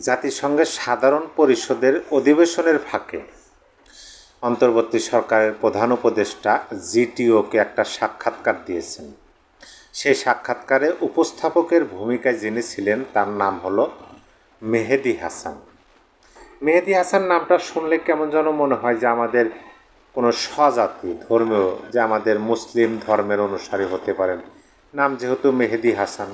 জাতিসংঘের সাধারণ পরিষদের অধিবেশনের ফাঁকে অন্তর্বর্তী সরকারের প্রধান উপদেষ্টা জিটিওকে একটা সাক্ষাৎকার দিয়েছেন। সেই সাক্ষাৎকারে উপস্থাপকের ভূমিকায় যিনি ছিলেন তার নাম হলো মেহেদী হাসান। মেহেদী হাসান নামটা শুনলে কেমন যেন মনে হয় যে আমাদের কোনো স্বজাতি ধর্মীয়, যে আমাদের মুসলিম ধর্মের অনুসারী হতে পারেন। নাম যেহেতু মেহেদী হাসান,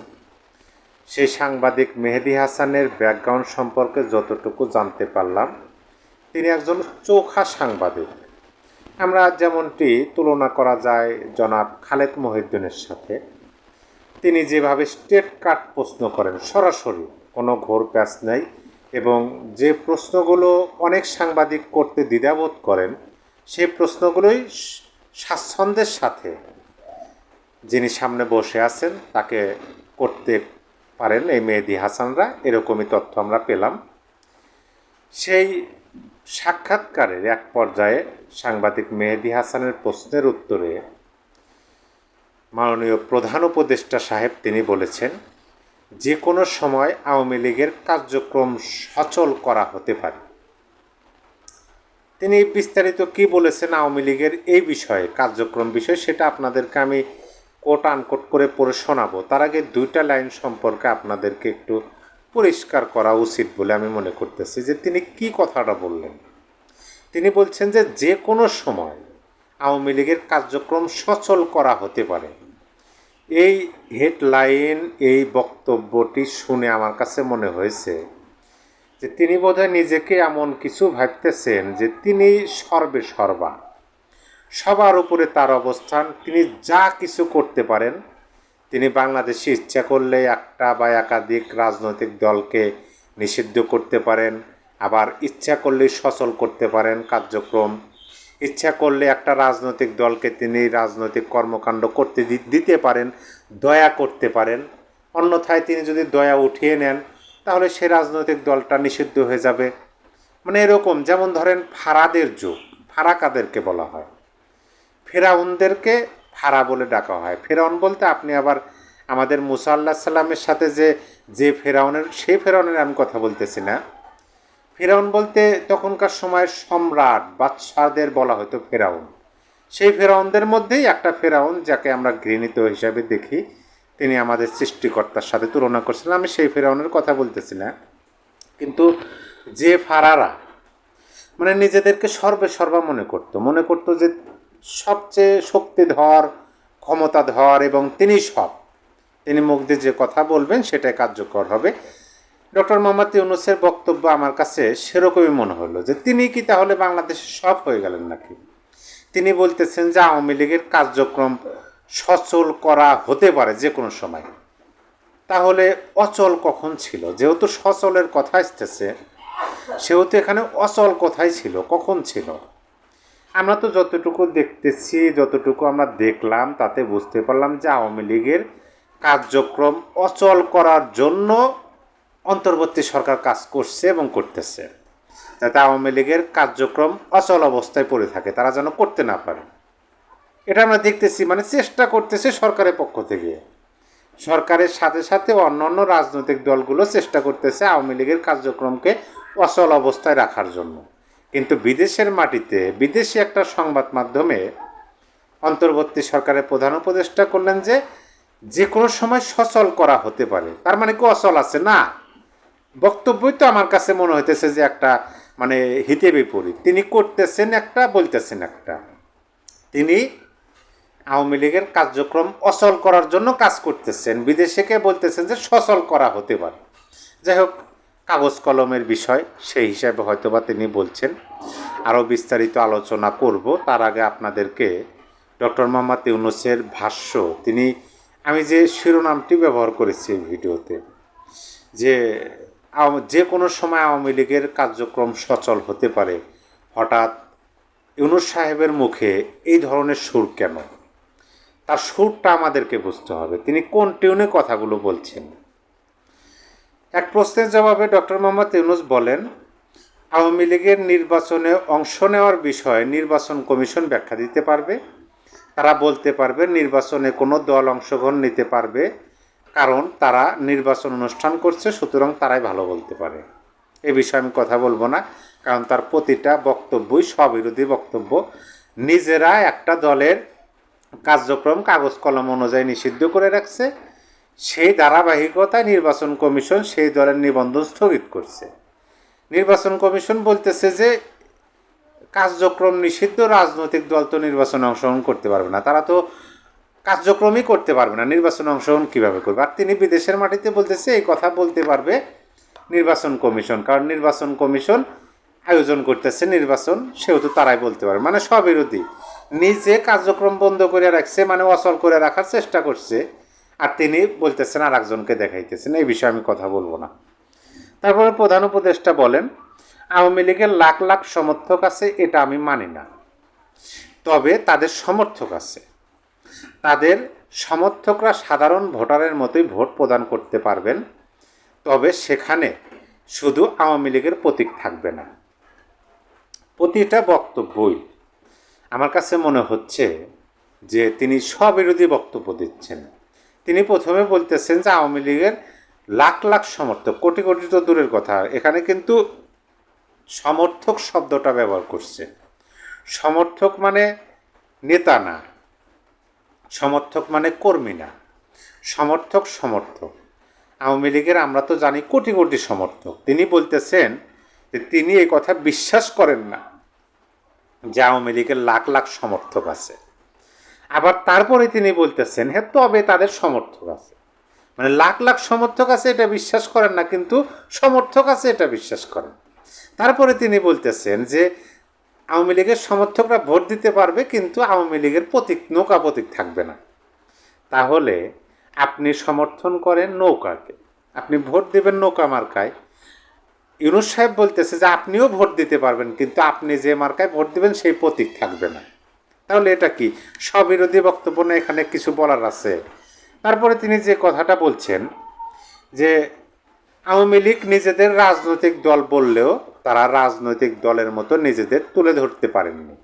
সেই সাংবাদিক মেহেদী হাসানের ব্যাকগ্রাউন্ড সম্পর্কে যতটুকু জানতে পারলাম, তিনি একজন চোখা সাংবাদিক। আমরা যেমনটি তুলনা করা যায় জনাব খালেদ মহিউদ্দিনের সাথে, তিনি যেভাবে স্ট্রেট কাট প্রশ্ন করেন, সরাসরি কোনো ঘোর প্যাঁচ নেই, এবং যে প্রশ্নগুলো অনেক সাংবাদিক করতে দ্বিধাবোধ করেন সেই প্রশ্নগুলোই স্বাচ্ছন্দ্যের সাথে যিনি সামনে বসে আছেন তাকে করতে পারেন এই মেহেদী হাসানরা, এরকমই তথ্য আমরা পেলাম। সেই সাক্ষাৎকারের এক পর্যায়ে সাংবাদিক মেহেদী হাসানের প্রশ্নের উত্তরে মাননীয় প্রধান উপদেষ্টা সাহেব তিনি বলেছেন, যে কোনো সময় আওয়ামী লীগের কার্যক্রম সচল করা হতে পারে। তিনি বিস্তারিত কি বলেছেন আওয়ামী লীগের এই বিষয়ে, কার্যক্রম বিষয়ে, সেটা আপনাদেরকে আমি কোট আনকোট করে পড়ে শোনাবো। তার আগে দুইটা লাইন সম্পর্কে আপনাদেরকে একটু পরিষ্কার করা উচিত বলে আমি মনে করতেছি যে তিনি কি কথাটা বললেন। তিনি বলছেন যে যে কোনো সময় আওয়ামী লীগের কার্যক্রম সচল করা হতে পারে। এই হেডলাইন, এই বক্তব্যটি শুনে আমার কাছে মনে হয়েছে যে তিনি বোধহয় নিজেকে এমন কিছু ভাবতেছেন যে তিনি সর্বে সর্বা, সবার উপরে তার অবস্থান, তিনি যা কিছু করতে পারেন। তিনি বাংলাদেশে ইচ্ছা করলে একটা বা একাধিক রাজনৈতিক দলকে নিষিদ্ধ করতে পারেন, আবার ইচ্ছা করলে সচল করতে পারেন কার্যক্রম, ইচ্ছা করলে একটা রাজনৈতিক দলকে তিনি রাজনৈতিক কর্মকাণ্ড করতে দিতে পারেন, দয়া করতে পারেন। অন্যথায় তিনি যদি দয়া উঠিয়ে নেন তাহলে সে রাজনৈতিক দলটা নিষিদ্ধ হয়ে যাবে। মানে এরকম, যেমন ধরেন ফারাদের যুগ, ফারা কাদেরকে বলা হয়? ফেরাউনদেরকে ফারা বলে ডাকা হয়। ফেরাউন বলতে আপনি আবার আমাদের মুসা আল্লাহ সাল্লামের সাথে যে ফেরাউনের, সেই ফেরাউনের আমি কথা বলতেছি না। ফেরাউন বলতে তখনকার সময়ের সম্রাট বাদশাহদের বলা হতো ফেরাউন। সেই ফেরাউনদের মধ্যেই একটা ফেরাউন যাকে আমরা ঘৃণিত হিসাবে দেখি, তিনি আমাদের সৃষ্টিকর্তার সাথে তুলনা করছিলেন। আমি সেই ফেরাউনের কথা বলতেছি না, কিন্তু যে ফারারা মানে নিজেদেরকে সর্বে সর্বা মনে করতো যে সবচেয়ে শক্তিধর, ক্ষমতাধর, এবং তিনি মুখ দিয়ে যে কথা বলবেন সেটাই কার্যকর হবে। ডক্টর মোহাম্মদ ইউনূসের বক্তব্য আমার কাছে সেরকমই মনে হলো যে তিনি কি তাহলে বাংলাদেশের সব হয়ে গেলেন নাকি? তিনি বলতেছেন যে আওয়ামী লীগের কার্যক্রম সচল করা হতে পারে যে কোনো সময়। তাহলে অচল কখন ছিল? যেহেতু সচলের কথা আসতেছে, সেহেতু এখানে অচল কথাই ছিল, কখন ছিল? আমরা তো যতটুকু দেখতেছি, যতটুকু আমরা দেখলাম তাতে বুঝতে পারলাম যে আওয়ামী লীগের কার্যক্রম অচল করার জন্য অন্তর্বর্তী সরকার কাজ করছে এবং করতেছে, যাতে আওয়ামী লীগের কার্যক্রম অচল অবস্থায় পড়ে থাকে, তারা যেন করতে না পারে। এটা আমরা দেখতেছি, মানে চেষ্টা করতেছে সরকারের পক্ষ থেকে। সরকারের সাথে সাথে অন্যান্য রাজনৈতিক দলগুলো চেষ্টা করতেছে আওয়ামী লীগের কার্যক্রমকে অচল অবস্থায় রাখার জন্য। কিন্তু বিদেশের মাটিতে, বিদেশি একটা সংবাদ মাধ্যমে অন্তর্বর্তী সরকারের প্রধান উপদেষ্টা করলেন যে কোনো সময় সচল করা হতে পারে। তার মানে কি অচল আছে? না, বক্তব্যই তো আমার কাছে মনে হইতেছে যে একটা মানে হিতে বিপরীত। তিনি করতেছেন একটা, বলতেছেন একটা। তিনি আওয়ামী লীগের কার্যক্রম অচল করার জন্য কাজ করতেছেন, বিদেশেকে বলতেছেন যে সচল করা হতে পারে। যাই হোক, কাগজ কলমের বিষয়, সেই হিসাবে হয়তোবা তিনি বলছেন। আরও বিস্তারিত আলোচনা করব, তার আগে আপনাদেরকে ডক্টর মোহাম্মদ ইউনূসের ভাষ্য, আমি যে শিরোনামটি ব্যবহার করেছি এই ভিডিওতে, যে কোনো সময় আওয়ামী লীগের কার্যক্রম সচল হতে পারে, হঠাৎ ইউনূস সাহেবের মুখে এই ধরনের সুর কেন? তার সুরটা আমাদেরকে বুঝতে হবে, তিনি কোন টিউনে কথাগুলো বলছেন। এক প্রশ্নের জবাবে ডক্টর মোহাম্মদ ইউনূস বলেন, আওয়ামী লীগের নির্বাচনে অংশ নেওয়ার বিষয়ে নির্বাচন কমিশন ব্যাখ্যা দিতে পারবে। তারা বলতে পারবে নির্বাচনে কোনো দল অংশগ্রহণ নিতে পারবে, কারণ তারা নির্বাচন অনুষ্ঠান করছে, সুতরাং তারাই ভালো বলতে পারে। এ বিষয়ে আমি কথা বলবো না, কারণ তার প্রতিটা বক্তব্যই স্ববিরোধী বক্তব্য। নিজেরা একটা দলের কার্যক্রম কাগজ কলম অনুযায়ী নিষিদ্ধ করে রাখছে, সেই ধারাবাহিকতায় নির্বাচন কমিশন সেই দলের নিবন্ধন স্থগিত করছে। নির্বাচন কমিশন বলতেছে যে কার্যক্রম নিষিদ্ধ, রাজনৈতিক দল তো নির্বাচনে অংশগ্রহণ করতে পারবে না, তারা তো কার্যক্রমই করতে পারবে না, নির্বাচনে অংশগ্রহণ কীভাবে করবে? আর তিনি বিদেশের মাটিতে বলতেছে এই কথা বলতে পারবে নির্বাচন কমিশন, কারণ নির্বাচন কমিশন আয়োজন করতেছে নির্বাচন, সেহেতু তারাই বলতে পারবে। মানে স্ববিরোধী, নিজে কার্যক্রম বন্ধ করে রাখছে, মানে অচল করে রাখার চেষ্টা করছে, আর তিনি বলতেছেন আর একজনকে দেখাইতেছেন। এই বিষয়ে আমি কথা বলবো না। তারপরে প্রধান উপদেষ্টা বলেন আওয়ামী লীগের লাখ লাখ সমর্থক আছে, এটা আমি মানি না, তবে তাদের সমর্থক আছে, তাদের সমর্থকরা সাধারণ ভোটারের মতোই ভোট প্রদান করতে পারবেন, তবে সেখানে শুধু আওয়ামী লীগের প্রতীক থাকবে না। প্রতিটা বক্তব্যই আমার কাছে মনে হচ্ছে যে তিনি স্ববিরোধী বক্তব্য দিচ্ছেন। তিনি প্রথমে বলতেছেন যে আওয়ামী লীগের লাখ লাখ সমর্থক, কোটি কোটি তো দূরের কথা, এখানে কিন্তু সমর্থক শব্দটা ব্যবহার করছে। সমর্থক মানে নেতা না, সমর্থক মানে কর্মী না, সমর্থক সমর্থক। আওয়ামী লীগের আমরা তো জানি কোটি কোটি সমর্থক। তিনি বলতেছেন যে তিনি এই কথা বিশ্বাস করেন না যে আওয়ামী লীগের লাখ লাখ সমর্থক আছে। আবার তারপরে তিনি বলতেছেন হ্যাঁ তবে তাদের সমর্থক আছে, মানে লাখ লাখ সমর্থক আছে এটা বিশ্বাস করেন না, কিন্তু সমর্থক আছে এটা বিশ্বাস করেন। তারপরে তিনি বলতেছেন যে আওয়ামী লীগের সমর্থকরা ভোট দিতে পারবে, কিন্তু আওয়ামী লীগের প্রতীক নৌকা প্রতীক থাকবে না। তাহলে আপনি সমর্থন করেন নৌকাকে, আপনি ভোট দেবেন নৌকা মার্কায়। ইউনূস সাহেব বলতেছে যে আপনিও ভোট দিতে পারবেন, কিন্তু আপনি যে মার্কায় ভোট দিবেন সেই প্রতীক থাকবে না। তাহলে এটা কি স্ববিরোধী বক্তব্য না? এখানে কিছু বলার আছে। তারপরে তিনি যে কথাটা বলছেন যে আওয়ামী লীগ নিজেদের রাজনৈতিক দল বললেও তারা রাজনৈতিক দলের মতো নিজেদের তুলে ধরতে পারেননি।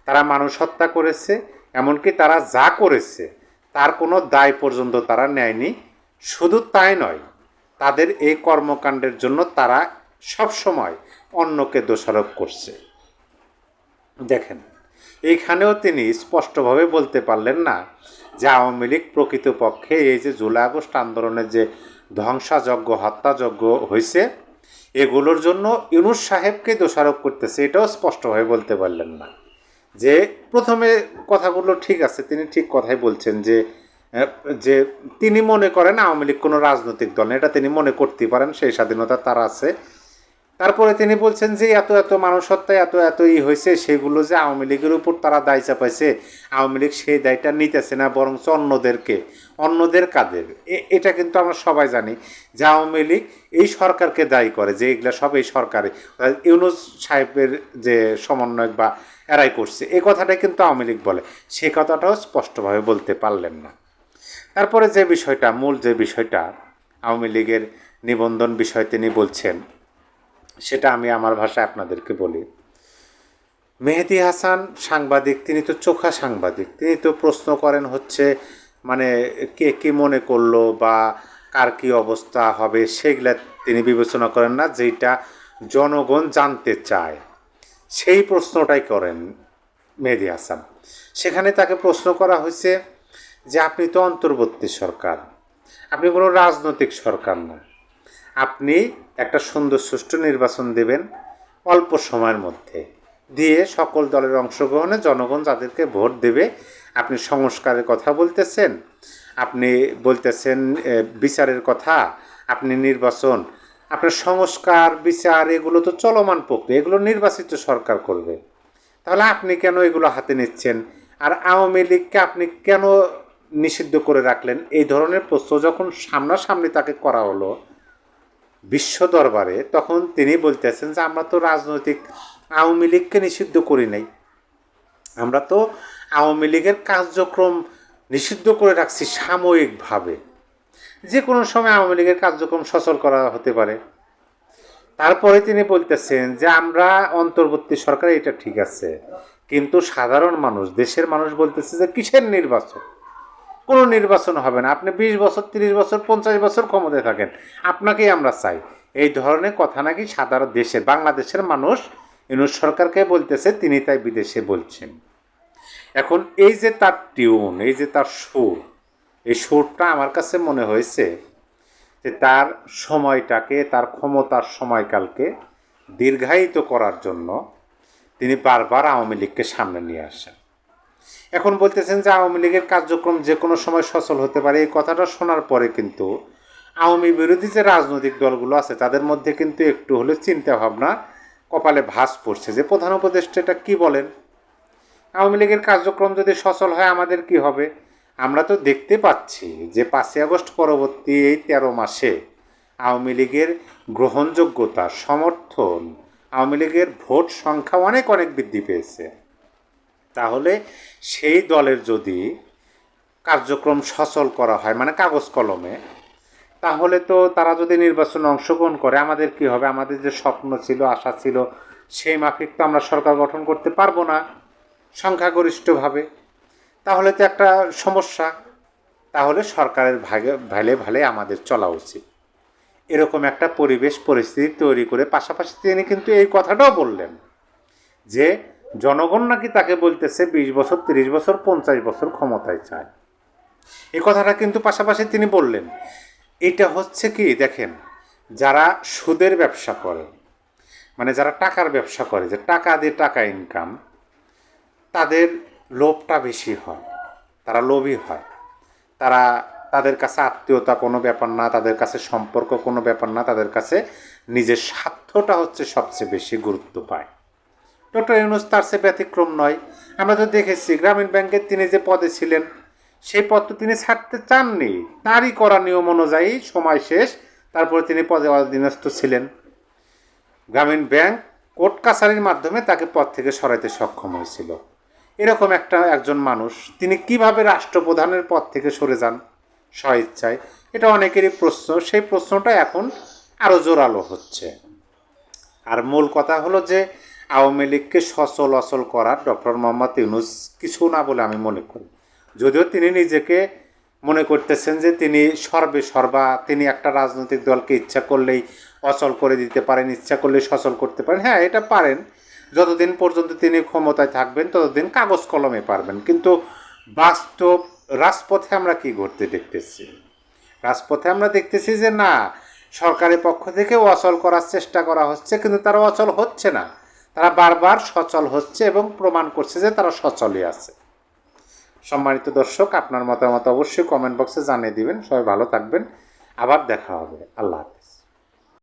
তারা মানুষ হত্যা করেছে, এমনকি তারা যা করেছে তার কোনো দায় পর্যন্ত তারা নেয়নি। শুধু তাই নয়, তাদের এই কর্মকাণ্ডের জন্য তারা সবসময় অন্যকে দোষারোপ করছে। দেখেন, এইখানেও তিনি স্পষ্টভাবে বলতে পারলেন না যে আওয়ামী লীগ প্রকৃতপক্ষে এই যে জুলাই আগস্ট আন্দোলনের যে ধ্বংসাযজ্ঞ হত্যাযজ্ঞ হয়েছে এগুলোর জন্য ইউনূস সাহেবকে দোষারোপ করতেছে, এটাও স্পষ্টভাবে বলতে পারলেন না। যে প্রথমে কথাগুলো ঠিক আছে, তিনি ঠিক কথাই বলছেন যে যে তিনি মনে করেন আওয়ামী লীগ কোনো রাজনৈতিক দল না, এটা তিনি মনে করতেই পারেন, সেই স্বাধীনতা তার আছে। তারপরে তিনি বলছেন যে এত এত মানুষ হত্যা এত এত হয়েছে, সেগুলো যে আওয়ামী লীগের উপর তারা দায় চাপাইছে, আওয়ামী লীগ সেই দায়টা নিতেছে না, বরঞ্চ অন্যদের কাদের। এটা কিন্তু আমরা সবাই জানি যে আওয়ামী লীগ এই সরকারকে দায়ী করে, যে এগুলো সব এই সরকারে ইউনূস সাহেবের যে সমন্বয়ক বা এরাই করছে, এই কথাটাই কিন্তু আওয়ামী লীগ বলে। সেই কথাটাও স্পষ্টভাবে বলতে পারলেন না। তারপরে যে বিষয়টা, মূল যে বিষয়টা আওয়ামী লীগের নিবন্ধন বিষয় তিনি বলছেন, সেটা আমি আমার ভাষায় আপনাদেরকে বলি। মেহেদী হাসান সাংবাদিক, তিনি তো চোখা সাংবাদিক, তিনি তো প্রশ্ন করেন হচ্ছে মানে কে কী মনে করলো বা কার কী অবস্থা হবে সেগুলা তিনি বিবেচনা করেন না, যেটা জনগণ জানতে চায় সেই প্রশ্নটাই করেন মেহেদী হাসান। সেখানে তাকে প্রশ্ন করা হয়েছে যে আপনি তো অন্তর্বর্তী সরকার, আপনি কোনো রাজনৈতিক সরকার না, আপনি একটা সুন্দর সুষ্ঠু নির্বাচন দেবেন অল্প সময়ের মধ্যে, দিয়ে সকল দলের অংশগ্রহণে জনগণ যাদেরকে ভোট দেবে, আপনি সংস্কারের কথা বলতেছেন, আপনি বলতেছেন বিচারের কথা, আপনি নির্বাচন, আপনার সংস্কার বিচার এগুলো তো চলমান প্রক্রিয়া, এগুলো নির্বাচিত সরকার করবে, তাহলে আপনি কেন এগুলো হাতে নিচ্ছেন? আর আওয়ামী লীগকে আপনি কেন নিষিদ্ধ করে রাখলেন? এই ধরনের প্রশ্ন যখন সামনাসামনি তাকে করা হলো বিশ্ব দরবারে, তখন তিনি বলতেছেন যে আমরা তো রাজনৈতিক আওয়ামী লীগকে নিষিদ্ধ করি নাই, আমরা তো আওয়ামী লীগের কার্যক্রম নিষিদ্ধ করে রাখছি সাময়িকভাবে, যে কোনো সময় আওয়ামী লীগের কার্যক্রম সচল করা হতে পারে। তারপরে তিনি বলতেছেন যে আমরা অন্তর্বর্তী সরকার, এটা ঠিক আছে, কিন্তু সাধারণ মানুষ, দেশের মানুষ বলতেছে যে কিসের নির্বাচন, কোনো নির্বাচন হবে না, আপনি 20 বছর 30 বছর 50 বছর ক্ষমতায় থাকেন, আপনাকেই আমরা চাই, এই ধরনের কথা নাকি সাধারণ দেশের বাংলাদেশের মানুষ ইউনূস সরকারকে বলতেছে, তিনি তাই বিদেশে বলছেন। এখন এই যে তার টিউন, এই যে তার সুর, এই সুরটা আমার কাছে মনে হয়েছে যে তার সময়টাকে, তার ক্ষমতার সময়কালকে দীর্ঘায়িত করার জন্য তিনি বারবার আওয়ামী লীগকে সামনে নিয়ে আসেন। এখন বলতেছেন যে আওয়ামী লীগের কার্যক্রম যে কোনো সময় সচল হতে পারে। এই কথাটা শোনার পরে কিন্তু আওয়ামী বিরোধী যে রাজনৈতিক দলগুলো আছে তাদের মধ্যে কিন্তু একটু হলে চিন্তা ভাবনা কপালে ভাঁজ পড়ছে যে প্রধান উপদেষ্টা এটা কী বলেন, আওয়ামী লীগের কার্যক্রম যদি সচল হয় আমাদের কি হবে? আমরা তো দেখতে পাচ্ছি যে 5ই আগস্ট পরবর্তী এই 13 মাসে আওয়ামী লীগের গ্রহণযোগ্যতা, সমর্থন, আওয়ামী লীগের ভোট সংখ্যা অনেক অনেক বৃদ্ধি পেয়েছে। তাহলে সেই দলের যদি কার্যক্রম সচল করা হয়, মানে কাগজ কলমে, তাহলে তো তারা যদি নির্বাচনে অংশগ্রহণ করে আমাদের কি হবে? আমাদের যে স্বপ্ন ছিল, আশা ছিল, সেই মাফিক তো আমরা সরকার গঠন করতে পারবো না সংখ্যাগরিষ্ঠভাবে। তাহলে তো একটা সমস্যা। তাহলে সরকারের ভালে ভালে আমাদের চলা উচিত, এরকম একটা পরিবেশ পরিস্থিতি তৈরি করে। পাশাপাশি তিনি কিন্তু এই কথাটাও বললেন যে জনগণ নাকি তাকে বলতেছে 20 বছর, 30 বছর, 50 বছর ক্ষমতায় চায়। এই কথাটা কিন্তু পাশাপাশি তিনি বললেন। এটা হচ্ছে কি দেখেন, যারা সুদের ব্যবসা করে, মানে যারা টাকার ব্যবসা করে, যে টাকা দিয়ে টাকা ইনকাম, তাদের লোভটা বেশি হয়, তারা লোভী হয়। তাদের কাছে আত্মীয়তা কোনো ব্যাপার না, তাদের কাছে সম্পর্ক কোনো ব্যাপার না, তাদের কাছে নিজের স্বার্থটা হচ্ছে সবচেয়ে বেশি গুরুত্ব পায়। ডক্টর ইউনূস তার সে ব্যতিক্রম নয়। আমরা তো দেখেছি গ্রামীণ ব্যাংকের তিনি যে পদে ছিলেন সেই পদ তো তিনি ছাড়তে চাননি, তারই করা নিয়ম অনুযায়ী সময় শেষ, তারপরে তিনি পদে অধীনস্থ ছিলেন। গ্রামীণ ব্যাংক কোর্ট কাছারির মাধ্যমে তাকে পদ থেকে সরাইতে সক্ষম হয়েছিল। এরকম একজন মানুষ তিনি কিভাবে রাষ্ট্রপ্রধানের পদ থেকে সরে যান স্বইচ্ছায়? এটা অনেকেরই প্রশ্ন। সেই প্রশ্নটা এখন আরও জোরালো হচ্ছে। আর মূল কথা হলো যে আওয়ামী লীগকে সচল অচল করার ডক্টর মোহাম্মদ ইউনূস কিছু না বলে আমি মনে করি। যদিও তিনি নিজেকে মনে করতেছেন যে তিনি সর্বা, তিনি একটা রাজনৈতিক দলকে ইচ্ছা করলেই অচল করে দিতে পারেন, ইচ্ছা করলে সচল করতে পারেন। হ্যাঁ, এটা পারেন। যতদিন পর্যন্ত তিনি ক্ষমতায় থাকবেন ততদিন কাগজ কলমে পারবেন। কিন্তু বাস্তব রাজপথে আমরা কি ঘটতে দেখতেছি? রাজপথে আমরা দেখতেছি যে না, সরকারের পক্ষ থেকে অচল করার চেষ্টা করা হচ্ছে, কিন্তু তারা অচল হচ্ছে না। তারা বারবার সচল হচ্ছে এবং প্রমাণ করছে যে তারা সচলই আছে। সম্মানিত দর্শক, আপনার মতামত অবশ্যই কমেন্ট বক্সে জানিয়ে দিবেন। সবাই ভালো থাকবেন, আবার দেখা হবে। আল্লাহ হাফেজ।